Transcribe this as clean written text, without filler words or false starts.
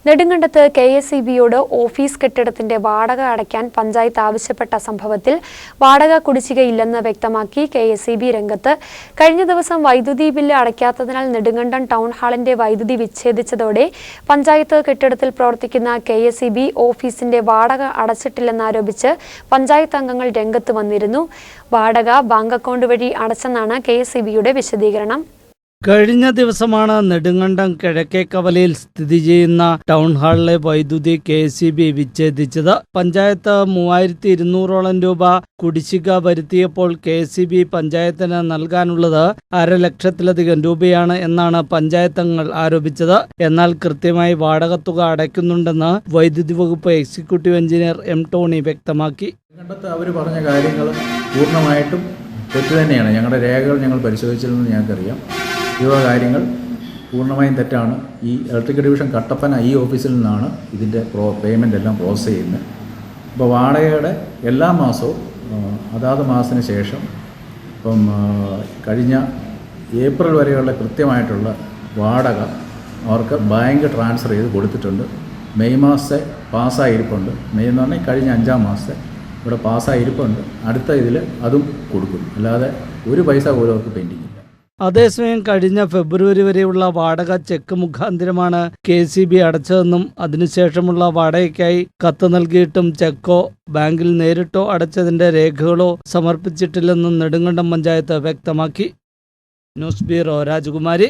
നെടുങ്കണ്ടത്ത് കെ.എസ്.ഇ.ബിയോട് office കെട്ടിടത്തിന്റെ വാടക അടയ്ക്കാൻ പഞ്ചായത്ത് ആവശ്യപ്പെട്ട സംഭവത്തിൽ വാടക കുടിശ്ശികയില്ലെന്ന് വ്യക്തമാക്കി കെ.എസ്.ഇ.ബി രംഗത്ത്. കഴിഞ്ഞ ദിവസം വൈദ്യുതി ബില്ല് അടയ്ക്കാത്തതിനാൽ നെടുങ്കണ്ടം ടൗൺ ഹാളിന്റെ വൈദ്യുതി വിച്ഛേദിച്ചതോടെ പഞ്ചായത്ത് കെട്ടിടത്തിൽ പ്രവർത്തിക്കുന്ന കെ.എസ്.ഇ.ബി ഓഫീസിന്റെ വാടക അടച്ചിട്ടില്ലെന്നാരോപിച്ച് പഞ്ചായത്ത് അംഗങ്ങൾ രംഗത്ത് വന്നിരുന്നു. വാടക ബാങ്ക് അക്കൗണ്ട് വഴി അടച്ചെന്നാണ് കെ.എസ്.ഇ.ബിയുടെ വിശദീകരണം. കഴിഞ്ഞ ദിവസമാണ് നെടുങ്കണ്ടം കിഴക്കേക്കവലയിൽ സ്ഥിതി ചെയ്യുന്ന ടൗൺ ഹാളിലെ വൈദ്യുതി കെ.എസ്.ഇ.ബി വിച്ഛേദിച്ചത്. പഞ്ചായത്ത് 3200ഓളം രൂപ കുടിശ്ശിക വരുത്തിയപ്പോൾ കെ.എസ്.ഇ.ബി പഞ്ചായത്തിന് നൽകാനുള്ളത് 1.5 ലക്ഷത്തിലധികം രൂപയാണ് എന്നാണ് പഞ്ചായത്ത് അംഗങ്ങൾ ആരോപിച്ചത്. എന്നാൽ കൃത്യമായി വാടകത്തുക അടയ്ക്കുന്നുണ്ടെന്ന് വൈദ്യുതി വകുപ്പ് എക്സിക്യൂട്ടീവ് എഞ്ചിനീയർ എം ടോണി വ്യക്തമാക്കി. അവർ പറഞ്ഞ കാര്യങ്ങൾ പൂർണ്ണമായിട്ടും തെറ്റ് തന്നെയാണ്. ഞങ്ങളുടെ രേഖകൾ ഞങ്ങൾ പരിശോധിച്ചിരുന്നത് ഞങ്ങൾക്കറിയാം. ഇവ കാര്യങ്ങൾ പൂർണ്ണമായും തെറ്റാണ്. ഈ ഇലക്ട്രിക്കൽ ഡിവിഷൻ കട്ടപ്പന ഈ ഓഫീസിൽ നിന്നാണ് ഇതിൻ്റെ പേയ്മെൻ്റ് എല്ലാം പ്രോസസ്സ് ചെയ്യുന്നത്. ഇപ്പോൾ വാടകയുടെ എല്ലാ മാസവും അതാത് മാസത്തിന് ശേഷം ഇപ്പം കഴിഞ്ഞ ഏപ്രിൽ വരെയുള്ള കൃത്യമായിട്ടുള്ള വാടക അവർക്ക് ബാങ്ക് ട്രാൻസ്ഫർ ചെയ്ത് കൊടുത്തിട്ടുണ്ട്. മെയ് മാസത്തെ പാസ്സായിരിപ്പുണ്ട്. മെയ് എന്ന് പറഞ്ഞാൽ കഴിഞ്ഞ 5-ാം മാസത്തെ ഇവിടെ പാസ്സായിരിപ്പുണ്ട്. അടുത്ത ഇതിൽ അതും കൊടുക്കും. അല്ലാതെ ഒരു പൈസ പോലും അവർക്ക് പെൻഡിങ് ഇല്ല. അതേസമയം കഴിഞ്ഞ ഫെബ്രുവരി വരെയുള്ള വാടക ചെക്ക് മുഖാന്തരമാണ് കെ.എസ്.ഇ.ബി അടച്ചതെന്നും അതിനുശേഷമുള്ള വാടകയ്ക്കായി കത്ത് നൽകിയിട്ടും ചെക്കോ ബാങ്കിൽ നേരിട്ടോ അടച്ചതിന്റെ രേഖകളോ സമർപ്പിച്ചിട്ടില്ലെന്നും നെടുങ്കണ്ടം പഞ്ചായത്ത് വ്യക്തമാക്കി. ന്യൂസ് ബ്യൂറോ, രാജകുമാരി.